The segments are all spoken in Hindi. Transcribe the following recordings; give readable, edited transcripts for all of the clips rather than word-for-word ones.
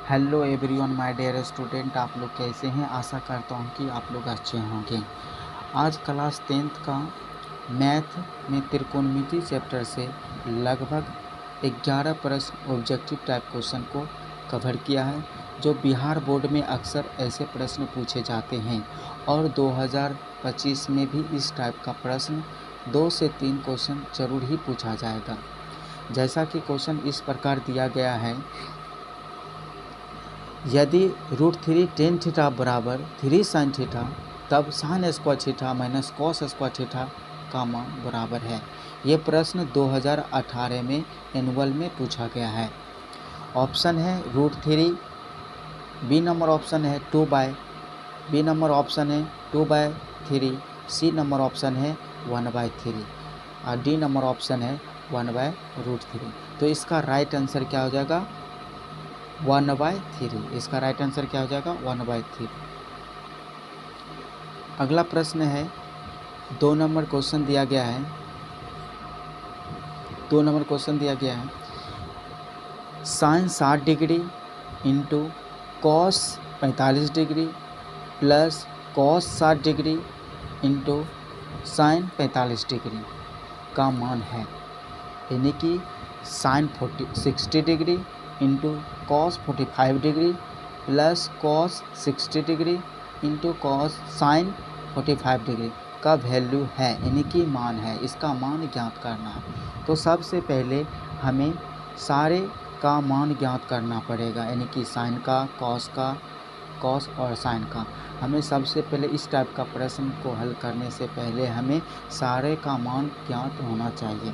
Hello everyone my dear student, आप लोग कैसे हैं। आशा करता हूं कि आप लोग अच्छे होंगे। आज क्लास 10th का मैथ में त्रिकोणमिति चैप्टर से लगभग 11 प्रश्न ऑब्जेक्टिव टाइप क्वेश्चन को कवर किया है, जो बिहार बोर्ड में अक्सर ऐसे प्रश्न पूछे जाते हैं और 2025 में भी इस टाइप का प्रश्न 2 से 3 क्वेश्चन जरूर ही पूछा जाएगा। जैसा कि क्वेश्चन इस प्रकार दिया गया है, यदि √3 tan थीटा बराबर 3 sin थीटा, तब sin square theta minus cos square theta का मान बराबर है। ये प्रश्न 2018 में एनुअल में पूछा गया है। ऑप्शन है √3, बी नंबर ऑप्शन है 2/, बी नंबर ऑप्शन है 2/3, सी नंबर ऑप्शन है 1/3 और डी नंबर ऑप्शन है 1/√3। तो इसका राइट आंसर क्या हो जाएगा? 1/3। इसका राइट आंसर क्या हो जाएगा? 1/3। अगला प्रश्न है, 2 नंबर क्वेश्चन दिया गया है। 2 नंबर क्वेश्चन दिया गया है, sign 60 degree into cos 45 degree plus cos 60 degree into sine 45 degree का मान है। यानी कि sign 60 degree into cos 45 degree plus cos 60 degree into cos sine 45 degree का वैल्यू है, यानी कि मान है। इसका मान ज्ञात करना है। तो सबसे पहले हमें सारे का मान ज्ञात करना पड़ेगा, यानी कि साइन का, कॉस और साइन का। हमें सबसे पहले इस टाइप का प्रश्न को हल करने से पहले हमें सारे का मान ज्ञात होना चाहिए।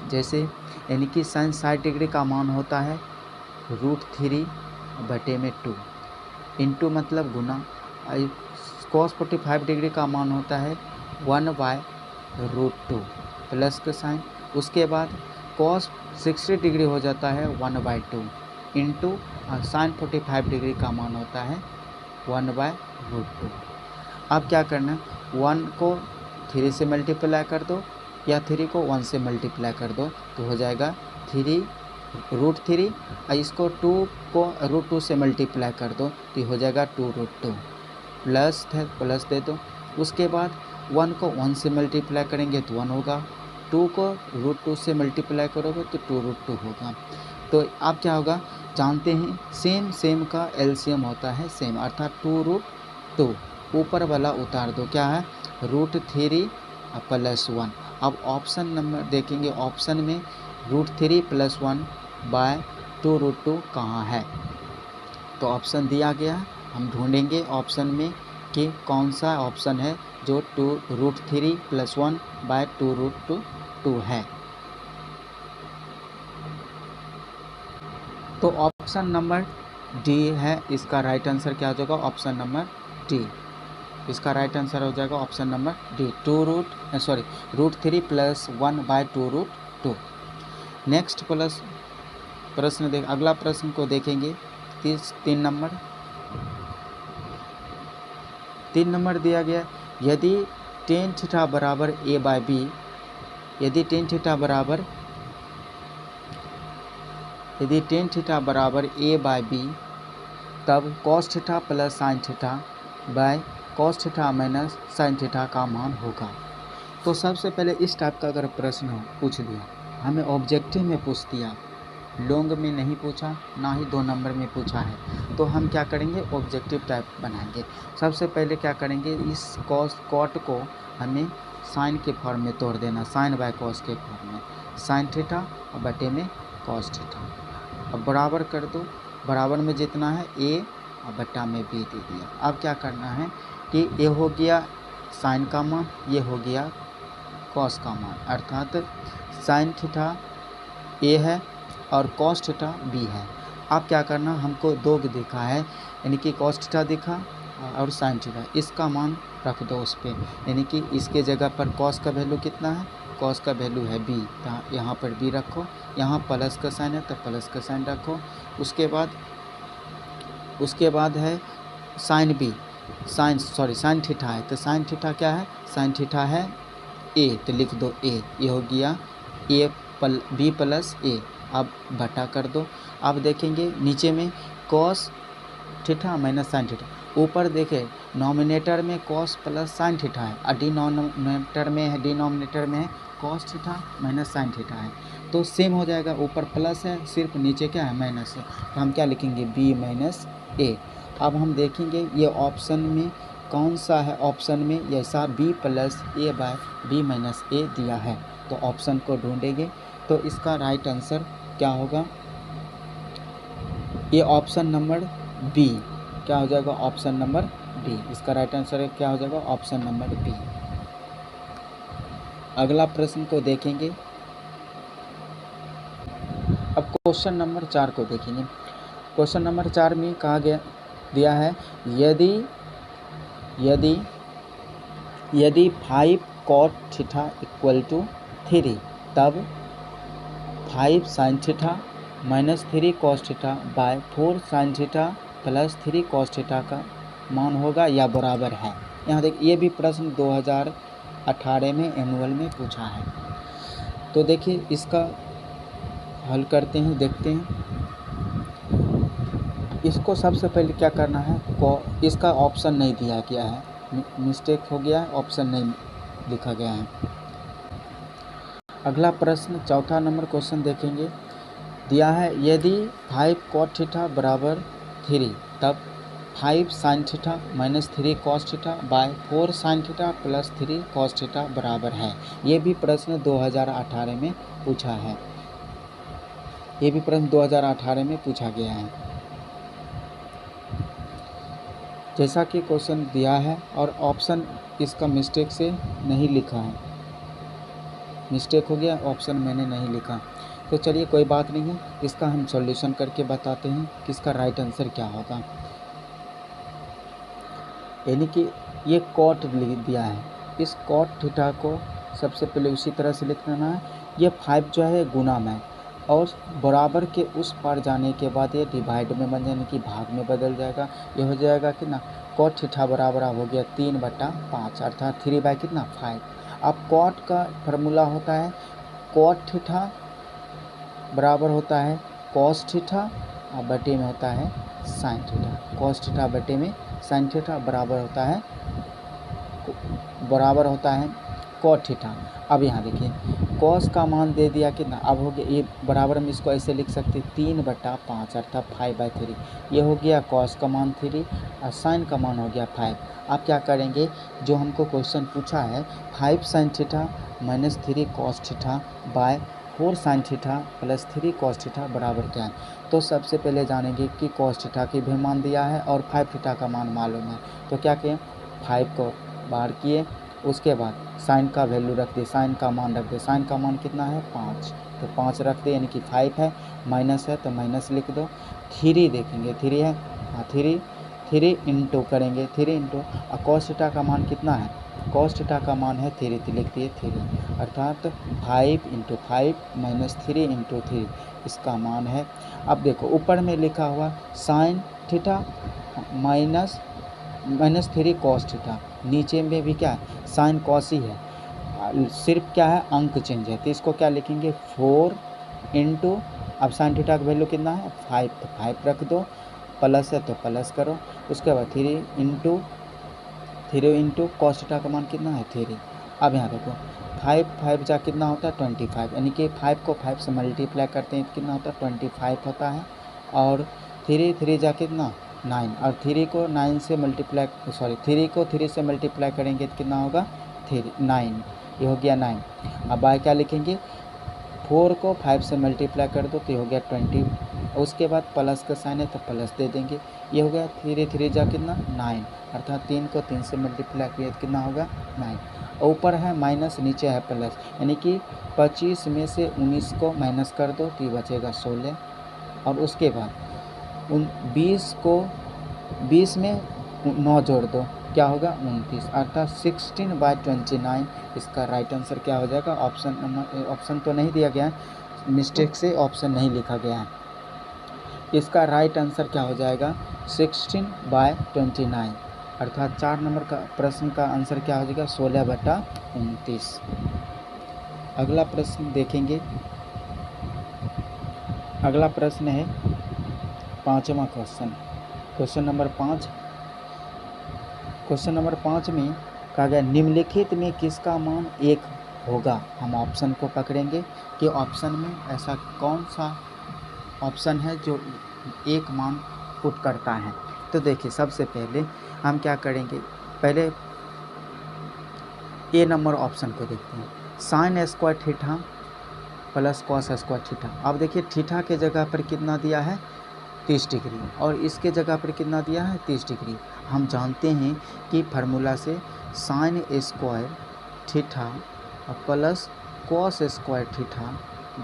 जैसे यानी कि साइन 60 डिग्री का मान होता है √3/2, इंटू मतलब गुना। कॉस 45 डिग्री का मान होता है 1/√2 प्लस का साइन। उसके बाद कॉस 60 डिग्री हो जाता है 1/2 इंटू साइन 45 डिग्री का मान होता है 1/√2। अब क्या करना है, 1 को 3 से मल्टीप्लाई कर दो या 3 को 1 से मल्टीप्लाई कर दो, तो हो जाएगा 3√3। और इसको 2 को √2 से मल्टीप्लाई कर दो तो हो जाएगा 2√2 प्लस दे दो। उसके बाद 1 को 1 से मल्टीप्लाई करेंगे तो 1 होगा, 2 को √2 से मल्टीप्लाई करोगे तो 2√2 होगा। तो अब क्या होगा, जानते हैं सेम का एलसीएम होता है सेम, अर्थात 2√2 ऊपर वाला उतार दो, क्या है √3 + 1। अब ऑप्शन नंबर देखेंगे, ऑप्शन में √3 + 1/2√2 कहाँ है। तो ऑप्शन दिया गया है, हम ढूंढेंगे ऑप्शन में कि कौन सा ऑप्शन है जो √3 + 1/2√2 है। तो ऑप्शन नंबर डी है, इसका राइट आंसर क्या हो जाएगा? Option number D. इसका राइट आंसर हो जाएगा ऑप्शन नंबर डी, √3 + 1/2√2। नेक्स्ट प्रश्न अगला प्रश्न को देखेंगे। 3 नंबर दिया गया, यदि tan थीटा बराबर a/b, यदि tan थीटा बराबर a/b, तब cos theta + sin theta cos theta minus sine theta का मान होगा। तो सबसे पहले इस टाइप का अगर प्रश्न पूछ दिया, हमें ऑब्जेक्टिव में पूछ दिया, लॉन्ग में नहीं पूछा, ना ही 2 नंबर में पूछा है, तो हम क्या करेंगे, ऑब्जेक्टिव टाइप बनाएंगे। सबसे पहले क्या करेंगे, इस कॉट को हमें साइन के फॉर्म में तोड़ देना, साइन बाय कॉस के फॉर्म में, साइन थीटा और बटे में कॉस थीटा। अब बराबर कर दो, बराबर में जितना है a और बटा में b दे दिया। अब क्या करना है कि ये हो गया साइन का मान, ये हो गया कॉस का मान, अर्थात साइन थीटा a है और कॉस थीटा b है। अब क्या करना, हमको 2 दिखा है, यानी कि कॉस थीटा दिखा और साइन थीटा, इसका मान रख दो उस पर, यानी कि इसके जगह पर कॉस का वैल्यू कितना है, कॉस का वैल्यू है b, यहाँ पर b रखो, यहाँ प्लस का साइन है तो प्लस का साइन रखो। उसके बाद है साइन b, साइन थीटा है, तो साइन थीटा क्या है, साइन थीटा है a, तो लिख दो a, ये हो गया b + a। अब बटा कर दो, अब देखेंगे नीचे में cos theta minus sine theta, ऊपर देखें नॉमिनेटर में कॉस प्लस साइन थीटा है और डिनोमिनेटर में है cos theta minus sine theta है, तो सेम हो जाएगा, ऊपर प्लस है सिर्फ नीचे क्या है माइनस है, तो हम क्या लिखेंगे b माइनस ए। अब हम देखेंगे ये ऑप्शन में कौन सा है, ऑप्शन में ऐसा b प्लस ए बाय b माइनस ए दिया है, तो ऑप्शन को ढूंढेंगे, तो इसका राइट आंसर क्या होगा, ये ऑप्शन नंबर बी क्या हो जाएगा, ऑप्शन नंबर बी, इसका राइट आंसर क्या हो जाएगा, ऑप्शन नंबर बी। अगला प्रश्न को देखेंगे, अब क्वेश्चन नंबर 4 को देखेंगे। क्वेश्चन नंबर 4 में कहा गया दिया है यदि 5 cot थीटा इक्वल टू 3 तब 5 sin theta minus 3 cos theta by 4 sin theta plus 3 cos theta का मान होगा या बराबर है। यहाँ देखिए ये भी प्रश्न 2018 में एनुअल में पूछा है, तो देखिए इसका हल करते हैं, देखते हैं। इसको सबसे पहले क्या करना है, इसका ऑप्शन नहीं दिया गया है, मिस्टेक हो गया है, ऑप्शन नहीं लिखा गया है। अगला प्रश्न चौथा नंबर क्वेश्चन देखेंगे, दिया है यदि 5 cot थीटा बराबर 3 तब 5 sin theta minus 3 cos theta by 4 sin theta plus 3 cos theta बराबर है। ये भी प्रश्न 2018 में पूछा है, ये भी प्रश्न 2018 में पूछा गया है। जैसा कि क्वेश्चन दिया है और ऑप्शन इसका मिस्टेक से नहीं लिखा है, मिस्टेक हो गया, ऑप्शन मैंने नहीं लिखा, तो चलिए कोई बात नहीं है, इसका हम सॉल्यूशन करके बताते हैं कि इसका राइट आंसर क्या होगा। यानी कि ये कॉट दिया है, इस कॉट थीटा को सबसे पहले उसी तरह से लिख लेना है, ये 5 जो है गुना में और बराबर के उस पार जाने के बाद ये डिवाइड में बन जाने की भाग में बदल जाएगा, ये हो जाएगा कि ना कॉट थीटा बराबर हो गया 3/5 अर्थात 3 बाई कितना 5। अब कॉट का फार्मूला होता है कॉट थीटा बराबर होता है कॉस थीटा और बटे में होता है साइन थीटा, कॉस थीटा बटे में साइन थीटा बराबर होता है कॉट थीटा। अब यहाँ देखिए कॉस का मान दे दिया कितना, अब हो गया ये बराबर में इसको ऐसे लिख सकते 3/5 अर्थात 5/3, ये हो गया कॉस का मान 3 और साइन का मान हो गया 5। आप क्या करेंगे, जो हमको क्वेश्चन पूछा है 5 sin theta minus 3 cos theta by 4 sin theta plus 3 cos theta बराबर क्या है, तो सबसे पहले जानेंगे कि cos थीटा की भी मान दिया है और 5 थीटा का मान मालूम है, तो क्या किए 5 को बाहर किए, उसके बाद साइन का वैल्यू रख दिए, साइन का मान रख दिए, साइन का मान कितना है 5, तो 5 रख दिए यानी कि 5 है, माइनस है तो माइनस लिख दो, 3 देखेंगे 3 है, हाँ 3 इंटू करेंगे 3 इंटू cos थीटा का मान कितना है, cos थीटा का मान है 3, तो लिख दिए 3 अर्थात 5 इंटू 5 माइनस 3 इंटू 3 इसका मान है। अब देखो ऊपर में लिखा हुआ sine theta minus 3 cos theta, नीचे में भी क्या है साइन कॉस ही है, सिर्फ क्या है अंक चेंज है, तो इसको क्या लिखेंगे 4 इंटू, अब साइन थीटा का वैल्यू कितना है 5, तो 5 रख दो, प्लस है तो प्लस करो, उसके बाद 3 इंटू कॉस थीटा का मान कितना है 3। अब यहाँ देखो 5 जा कितना होता है 25, यानी कि 5 को 5 से मल्टीप्लाई करते हैं तो कितना होता है 25 होता है, और 3 जा कितना 9, और 3 को 9 से मल्टीप्लाई 3 को 3 से मल्टीप्लाई करेंगे तो कितना होगा 9, ये हो गया 9। अब बाय क्या लिखेंगे 4 को 5 से मल्टीप्लाई कर दो तो ये हो गया 20, उसके बाद प्लस का साइन है तो प्लस दे देंगे, ये हो गया 3 जा कितना 9, अर्थात 3 को 3 से मल्टीप्लाई किया तो कितना होगा 9, ऊपर है माइनस नीचे है प्लस, यानी कि 25 में से 19 को माइनस कर दो तो ये बचेगा 16, और उसके बाद 20 में 9 जोड़ दो क्या होगा 29, अर्थात 16/29 इसका राइट आंसर क्या हो जाएगा, ऑप्शन तो नहीं दिया गया है, मिस्टेक से ऑप्शन नहीं लिखा गया है, इसका राइट आंसर क्या हो जाएगा 16/29, अर्थात 4 नंबर का प्रश्न का आंसर क्या हो जाएगा 16/29। अगला प्रश्न देखेंगे, अगला प्रश्न है पाँचवा क्वेश्चन, क्वेश्चन नंबर 5 में कहा गया निम्नलिखित में किसका मान 1 होगा। हम ऑप्शन को पकड़ेंगे कि ऑप्शन में ऐसा कौन सा ऑप्शन है जो 1 मान पुट करता है। तो देखिए सबसे पहले हम क्या करेंगे, पहले ए नंबर ऑप्शन को देखते हैं, sine square theta plus cos square theta. अब देखिए थीटा के जगह पर कितना दिया है 30 डिग्री और इसके जगह पर कितना दिया है 30 डिग्री। हम जानते हैं कि फार्मूला से sine square theta plus cos square theta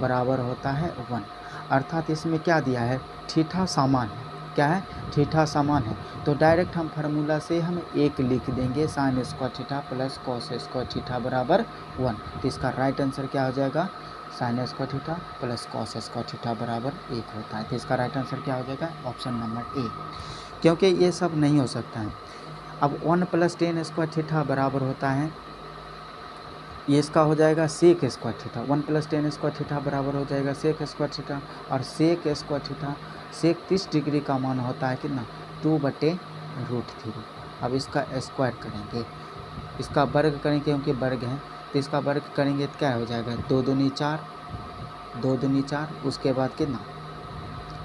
बराबर होता है 1, अर्थात इसमें क्या दिया है थीटा समान है, क्या है थीटा समान है। तो डायरेक्ट हम फार्मूला से हम 1 लिख देंगे, sine square theta plus cos square theta बराबर 1। तो इसका राइट आंसर क्या हो जाएगा, sine square theta plus cos square theta बराबर 1 होता है। तो इसका राइट आंसर क्या हो जाएगा, ऑप्शन नंबर ए, क्योंकि ये सब नहीं हो सकता है। अब 1 + tan स्क्वायर थीटा बराबर होता है, ये इसका हो जाएगा sec square theta, 1 + tan square theta बराबर हो जाएगा सेक स्क्वायर थीटा, और sec square theta sec 30 degree का मान होता है कितना 2/√3। अब इसका स्क्वायर करेंगे, इसका वर्ग करेंगे क्योंकि वर्ग है, तो इसका वर्ग करेंगे तो क्या हो जाएगा 2 दूनी 4, 2 दूनी 4, उसके बाद कितना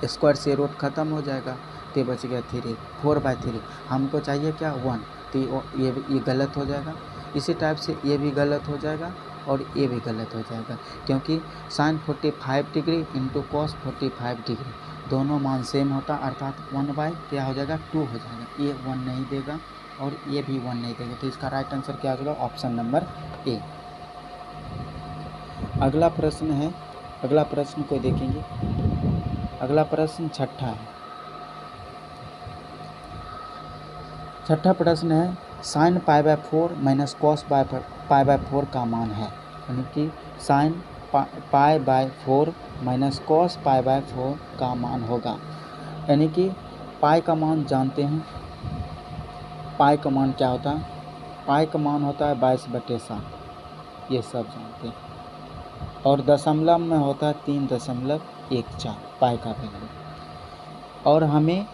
स्क्वायर से रूट ख़त्म हो जाएगा, तो बच गया 3, 4/3। हमको चाहिए क्या 1, तो ये गलत हो जाएगा। इसी टाइप से ये भी गलत हो जाएगा और ये भी गलत हो जाएगा, क्योंकि sign 45 degree into cos 45 degree दोनों मान सेम होता, अर्थात 1 क्या हो जाएगा 2 हो जाएगा। ये 1 नहीं देगा और ये भी 1 नहीं देगा, तो इसका राइट आंसर क्या हो जाएगा, ऑप्शन नंबर ए। अगला प्रश्न है, अगला प्रश्न को देखेंगे। अगला प्रश्न छठा है, छठा प्रश्न है साइन π/4 माइनस कॉस π/4 का मान है, यानी कि साइन π/4 माइनस कॉस π/4 का मान होगा, यानी कि पाई का मान जानते हैं, पाई का मान क्या होता है, पाई का मान होता है 22/7, ये सब जानते हैं, और दशमलव में होता है 3.14 पाई का वैल्यू। और हमें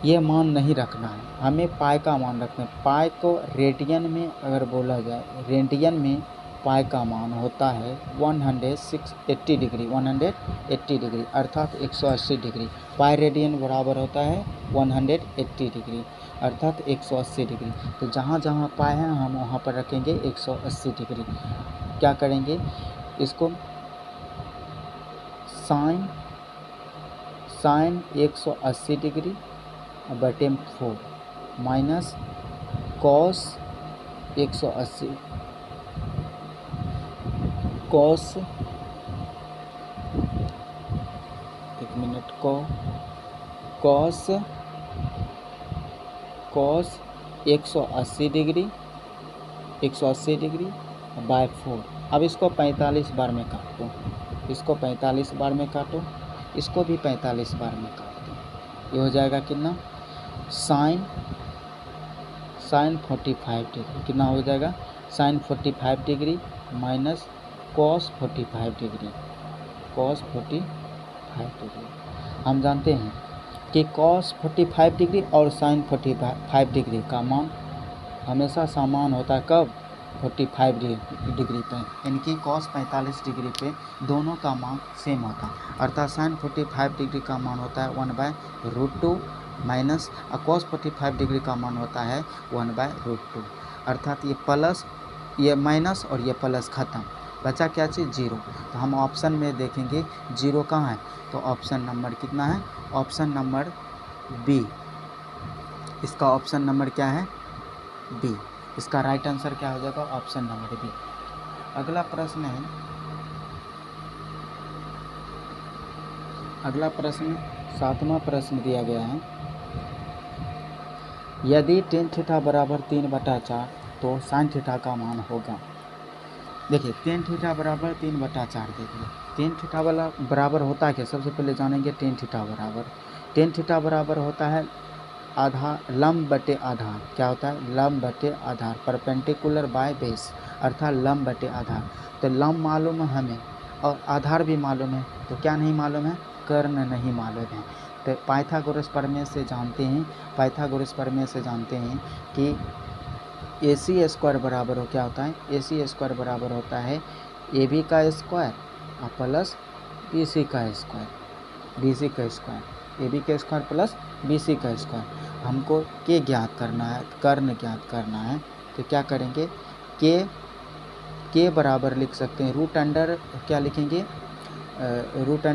ये मान नहीं रखना है, हमें पाई का मान रखना है। पाई को रेडियन में अगर बोला जाए, रेडियन में पाई का मान होता है 180 डिग्री, 180 डिग्री अर्थात 180 डिग्री। पाई रेडियन बराबर होता है 180 डिग्री अर्थात 180 डिग्री। तो जहाँ जहाँ पाई है हम वहाँ पर रखेंगे 180 डिग्री। क्या करेंगे, इसको साइन 180 डिग्री बटे 4 minus cos 180 cos 180 degree 180 degree by 4। अब इसको 45 बार में काटो, इसको 45 बार में काटो, इसको भी 45 बार में काटो, ये हो जाएगा कितना साइन 45 डिग्री, कितना हो जाएगा sign 45 degree minus cos 45 degree, cos 45 degree. हम जानते हैं कि कॉस 45 डिग्री और साइन 45 डिग्री का मान हमेशा समान होता है, कब 45 डिग्री पे, यानी कि कॉस 45 डिग्री पे दोनों का मान सेम होता है, अर्थात साइन 45 डिग्री का मान होता है 1/√2 माइनस कॉस 45 डिग्री का मान होता है 1/√2, अर्थात ये प्लस ये माइनस और ये प्लस ख़त्म, बचा क्या चीज़ 0। तो हम ऑप्शन में देखेंगे 0 कहाँ है, तो ऑप्शन नंबर कितना है, ऑप्शन नंबर बी, इसका ऑप्शन नंबर क्या है बी, इसका राइट आंसर क्या हो जाएगा, ऑप्शन नंबर बी। अगला प्रश्न है, अगला प्रश्न 7वां प्रश्न दिया गया है, यदि tan थीटा बराबर 3/4 तो साइन थीटा का मान होगा। देखिए tan थीटा बराबर 3/4, देखिए tan थीटा वाला बराबर होता है क्या, सबसे पहले जानेंगे tan थीटा बराबर होता है आधार लंब बटे आधार, क्या होता है लंब बटे आधार, परपेंडिकुलर बाय बेस अर्थात लंब बटे आधार। तो लंब मालूम है हमें और आधार भी मालूम है, तो क्या नहीं मालूम है कर्ण नहीं मालूम है। तो पाइथागोरस प्रमेय से जानते हैं, पाइथागोरस प्रमेय से जानते हैं कि AC स्क्वायर बराबर हो क्या होता है, AC स्क्वायर बराबर होता है AB का स्क्वायर और प्लस BC का स्क्वायर, BC का स्क्वायर, AB का स्क्वायर प्लस BC का स्क्वायर। हमको के ज्ञात करना है, कर्ण ज्ञात करना है। तो क्या करेंगे, के बराबर लिख सकते हैं रूट अंडर, क्या लिखेंगे, रूट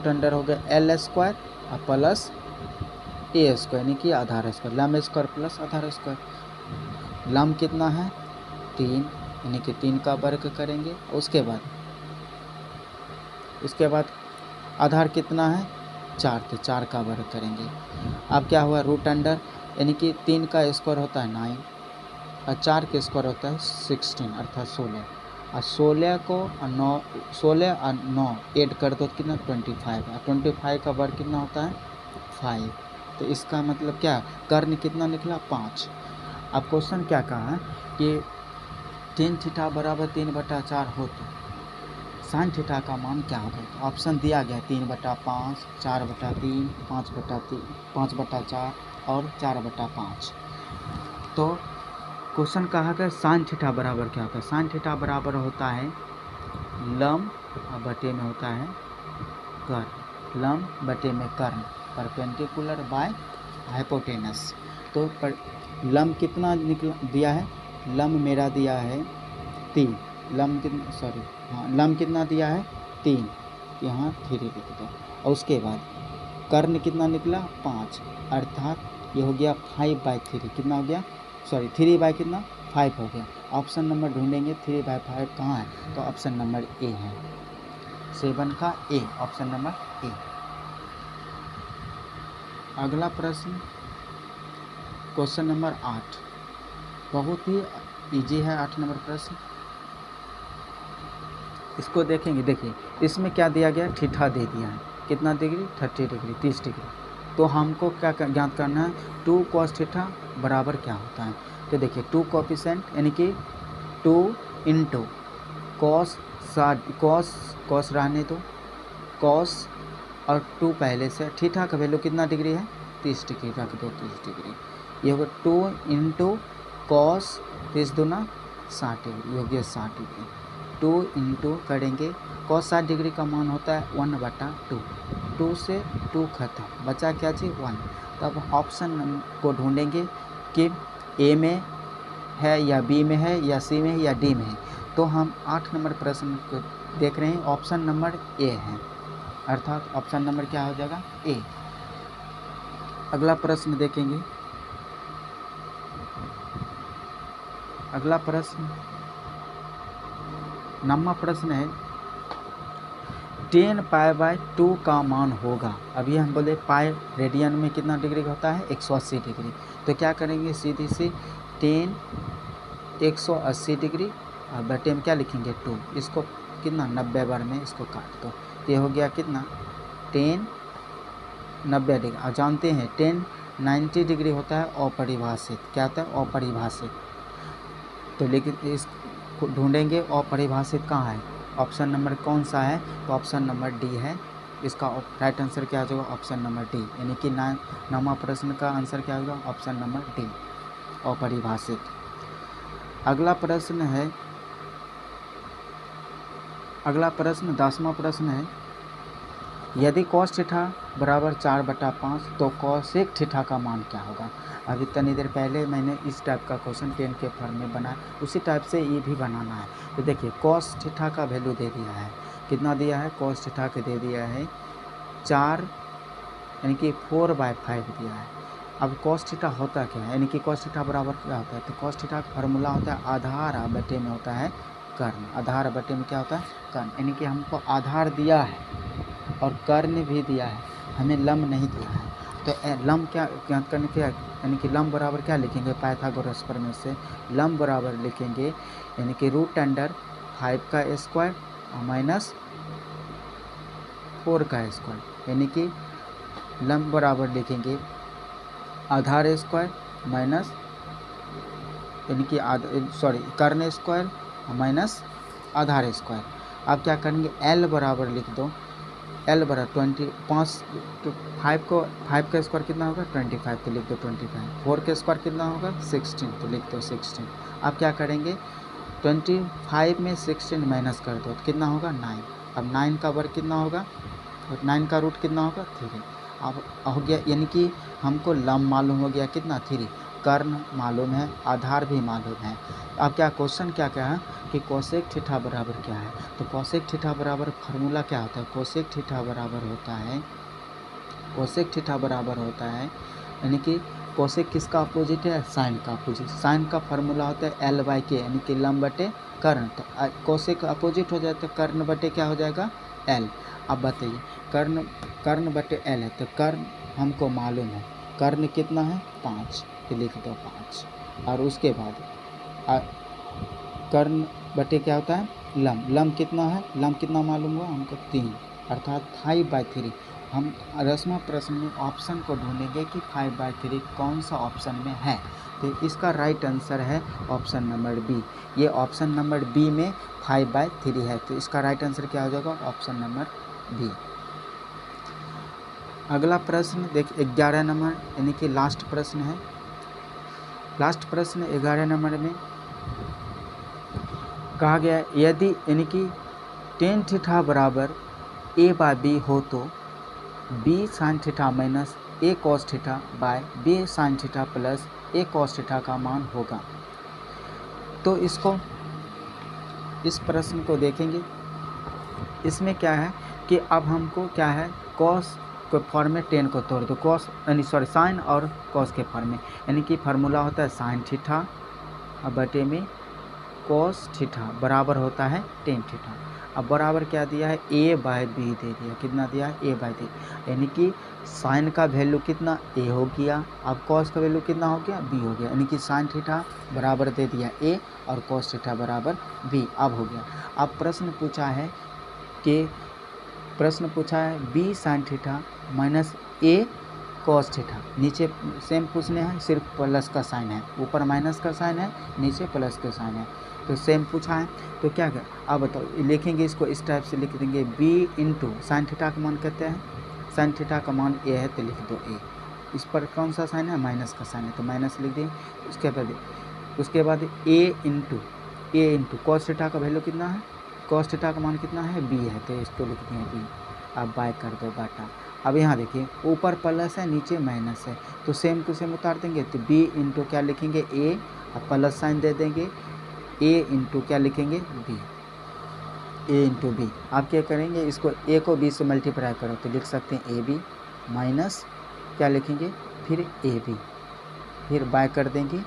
अंडर हो गया L स्क्वायर और प्लस A स्क्वायर, यानी कि आधार स्क्वायर, लम स्क्वायर प्लस आधार स्क्वायर। लम कितना है 3, यानी कि 3 का वर्ग करेंगे। उसके बाद आधार कितना है 4, तो 4 का वर्ग करेंगे। अब क्या हुआ, रूट अंडर, यानी कि 3 का स्क्वायर होता है 9 और 4 का स्क्वायर होता है 16 अर्थात 16, और 16 को 9, 16 और 9 ऐड कर दो तो कितना 25, और 25 का वर्ग कितना होता है 5। तो इसका मतलब क्या, कर्ण कितना निकला 5। अब क्वेश्चन क्या कहा है कि tan थीटा बराबर 3/4 हो तो sin थीटा का मान क्या होगा। तो ऑप्शन दिया गया 3/5, 4/3, 5/3, 5/4 और 4/5। तो क्वेश्चन कहा गया sin थीटा बराबर क्या होता है। sin थीटा बराबर होता है लम बटे में होता है कर्ण, लम बटे में कर्ण, परपेंडिकुलर बाय हाइपोटेनस। तो लम कितना निकला दिया है, लम मेरा दिया है 3, लम कितना दिया है 3, यहाँ 3 लिख दो। और उसके बाद कर्ण कितना निकला 5, अर्थात ये हो गया 5/3, कितना हो गया, 3 बाई कितना 5 हो गया। ऑप्शन नंबर ढूंढेंगे 3/5 कहाँ है, तो ऑप्शन नंबर ए है, 7 का ए, ऑप्शन नंबर ए। अगला प्रश्न क्वेश्चन नंबर 8, बहुत ही इजी है 8 नंबर प्रश्न। इसको देखेंगे, देखिए इसमें क्या दिया गया, थीटा दे दिया है, कितना डिग्री 30 डिग्री, 30 डिग्री। तो हमको क्या ज्ञात करना है, 2 cos थीटा बराबर क्या होता है। तो देखिए 2 कोफिशिएंट, यानी कि 2 इंटू कॉस रहने दो, कॉस और 2 पहले से, थीटा का वैल्यू कितना डिग्री है 30 डिग्री रख दो, 30 डिग्री। ये होगा 2 इंटू कॉस 30 दूना 60 डिग्री, ये हो गया 60 डिग्री। 2 इंटू करेंगे, कॉस 60 डिग्री का मान होता है 1/2, 2 से 2 खत्म, बचा क्या चीज़ 1। तब ऑप्शन को ढूंढेंगे कि ए में है या बी में है या सी में है या डी में है। तो हम 8 नंबर प्रश्न को देख रहे हैं, ऑप्शन नंबर ए है, अर्थात ऑप्शन नंबर क्या हो जाएगा ए। अगला प्रश्न देखेंगे, अगला प्रश्न 9वां प्रश्न है, tan π/2 का मान होगा। अभी हम बोले पाई रेडियन में कितना डिग्री होता है 180 डिग्री। तो क्या करेंगे, सीधी सी tan 180 डिग्री और बटे में क्या लिखेंगे 2, इसको कितना 90 बार में इसको काट दो, ये हो गया कितना tan 90 डिग्री। और जानते हैं tan 90 डिग्री होता है अपरिभाषित, क्या होता है अपरिभाषित। तो लेकिन इस ढूंढेंगे अपरिभाषित कहाँ है, ऑप्शन नंबर कौन सा है, तो ऑप्शन नंबर डी है। इसका राइट आंसर क्या हो जाएगा, ऑप्शन नंबर डी, यानी कि 9वां प्रश्न का आंसर क्या होगा, ऑप्शन नंबर डी अपरिभाषित। अगला प्रश्न है, अगला प्रश्न 10वां प्रश्न है, यदि cos थीटा बराबर 4/5 तो cosec थीटा का मान क्या होगा। अभी तनी देर पहले मैंने इस टाइप का क्वेश्चन 10 के फॉर्म में बनाया, उसी टाइप से ये भी बनाना है। तो देखिए cos थीटा का वैल्यू दे दिया है, कितना दिया है, cos थीटा के दे दिया है 4, यानी कि 4/5 दिया है। अब cos थीटा होता क्या है, यानी कि cos थीटा बराबर क्या होता है, तो cos थीटा का फार्मूला होता है आधार बटे में होता है कर्ण, आधार बटे में क्या होता है कर्ण, यानी कि हमको आधार दिया है और कर्ण भी दिया है, हमें लम नहीं दिया है। तो लम क्या ज्ञात करने के, यानी कि लम बराबर क्या लिखेंगे, पाइथागोरस प्रमेय से लम बराबर लिखेंगे, यानी कि √5 का स्क्वायर माइनस 4 का स्क्वायर, यानी कि लम बराबर लिखेंगे आधार स्क्वायर माइनस, यानी कि कर्ण स्क्वायर माइनस आधार स्क्वायर। अब क्या करेंगे, एल बराबर लिख दो, एल बराबर 25, 5 का स्क्वायर कितना होगा 25, तो लिख दो 25। 4 का स्क्वायर कितना होगा 16, तो लिख दो 16। अब क्या करेंगे, 25 में 16 माइनस कर दो तो कितना होगा 9। अब 9 का वर्ग कितना होगा, और 9 का रूट कितना होगा 3। अब हो गया, यानी कि हमको लम मालूम हो गया कितना 3, कर्ण मालूम है, आधार भी मालूम है। अब क्या क्वेश्चन क्या क्या है कि कोसेक थीटा बराबर क्या है, तो कोसेक थीटा बराबर फार्मूला क्या होता है, कोसेक थीटा बराबर होता है, कोसेक थीटा बराबर होता है, यानी कि कोसेक किसका अपोजिट है, साइन का अपोजिट। साइन का फार्मूला होता है एल बाई के, यानी कि लंब बटे कर्ण। तो कोसेक अपोजिट हो जाए तो कर्ण बटे क्या हो जाएगा एल। अब बताइए, कर्ण बटे एल है, तो कर्ण हमको मालूम है, कर्ण कितना है 5, तो लिख दो 5। और उसके बाद कर्ण बटे क्या होता है लंब कितना है, लंब कितना मालूम हुआ हमको 3, अर्थात 5/3। हम रस्मा प्रश्न में ऑप्शन को ढूंढेंगे कि 5/3 कौन सा ऑप्शन में है, तो इसका राइट आंसर है ऑप्शन नंबर बी। ये ऑप्शन नंबर बी में 5/3 है, तो इसका राइट आंसर क्या हो जाएगा ऑप्शन नंबर बी। अगला प्रश्न देखिए 11 नंबर, यानी कि लास्ट प्रश्न है। लास्ट प्रश्न 11 नंबर में कहा गया यदि यानी कि tan थीटा बराबर a/b हो तो b sin theta minus a cos theta by b sin theta plus a cos theta का मान होगा। तो इस प्रश्न को देखेंगे, इसमें क्या है कि अब हमको क्या है cos के फॉर्म में tan को तोड़ दो, cos यानी सॉरी साइन और cos के फॉर्म में, यानी कि फार्मूला होता है साइन थीटा बटे में cos थीटा बराबर होता है tan थीटा। अब बराबर क्या दिया है a/b दे दिया, कितना दिया है a/b, यानी कि साइन का वैल्यू कितना a हो गया, अब cos का वैल्यू कितना हो गया b हो गया, यानी कि साइन थीटा बराबर दे दिया a और cos थीटा बराबर b। अब हो गया, अब प्रश्न पूछा है b sine theta minus a cos theta, नीचे सेम पूछने हैं, सिर्फ प्लस का साइन है, ऊपर माइनस का साइन है, नीचे प्लस का साइन है, तो सेम पूछा है। तो क्या कर, अब बताओ लिखेंगे इसको इस टाइप से लिख देंगे b इंटू साइन थीटा का मान कहते हैं, साइन थीटा का मान a है, तो लिख दो a। इस पर कौन सा साइन है माइनस का साइन है, तो माइनस लिख दिए। उसके बाद a इंटू cos थीटा का वैल्यू कितना है, cos थीटा का मान कितना है b है, तो इसको लिख दिए b। अब बाय कर दो बाटा। अब यहाँ देखिए ऊपर प्लस है नीचे माइनस है, तो सेम टू सेम उतार देंगे, तो b इंटू क्या लिखेंगे a, अब प्लस साइन दे देंगे, a इंटू क्या लिखेंगे b, a इंटू b। आप क्या करेंगे इसको a को b से मल्टीप्लाई करो तो लिख सकते हैं ab माइनस क्या लिखेंगे फिर ab, फिर बाय कर देंगे,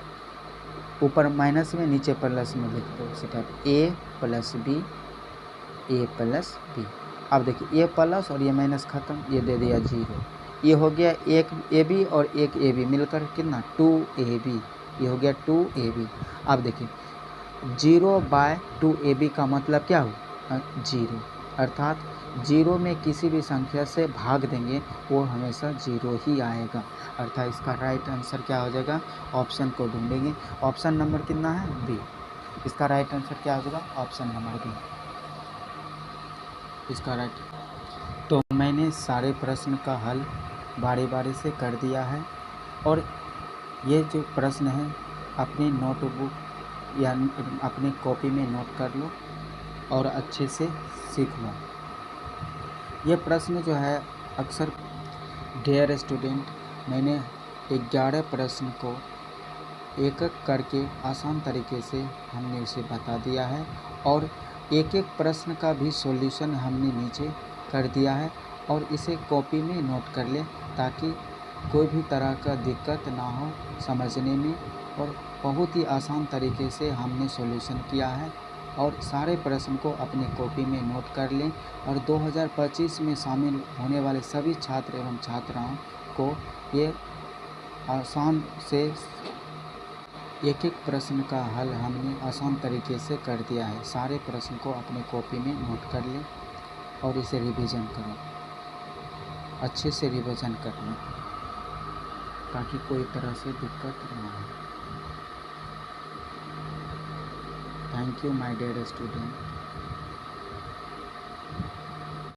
ऊपर माइनस में नीचे प्लस में लिख दो, सीधा a plus b, a plus b। अब देखिए ये प्लस और ये माइनस खत्म, ये दे दिया 0, ये हो गया एक AB और एक AB मिलकर कितना 2AB, ये हो गया 2AB। अब देखिए 0/2AB का मतलब क्या हुआ 0, अर्थात 0 में किसी भी संख्या से भाग देंगे वो हमेशा 0 ही आएगा, अर्थात इसका राइट आंसर क्या हो जाएगा, ऑप्शन को ढूंढेंगे, ऑप्शन नंबर कितना है बी, इसका राइट आंसर क्या हो जाएगा ऑप्शन नंबर बी, इसका राइट। तो मैंने सारे प्रश्न का हल बारी बारी से कर दिया है, और ये जो प्रश्न है अपनी नोटबुक या अपनी कॉपी में नोट कर लो और अच्छे से सीख लो। ये प्रश्न जो है अक्सर डियर स्टूडेंट, मैंने 11 प्रश्न को एक एक करके आसान तरीके से हमने इसे बता दिया है, और एक एक प्रश्न का भी सॉल्यूशन हमने नीचे कर दिया है, और इसे कॉपी में नोट कर ले ताकि कोई भी तरह का दिक्कत ना हो समझने में, और बहुत ही आसान तरीके से हमने सॉल्यूशन किया है, और सारे प्रश्न को अपने कॉपी में नोट कर लें, और 2025 में शामिल होने वाले सभी छात्र एवं छात्राओं को ये आसान से एक एक प्रश्न का हल हमने आसान तरीके से कर दिया है। सारे प्रश्न को अपने कॉपी में नोट कर लें और इसे रिवीजन करो, अच्छे से रिवीजन कर लें ताकि कोई तरह से दिक्कत ना हो। Thank you my dear student.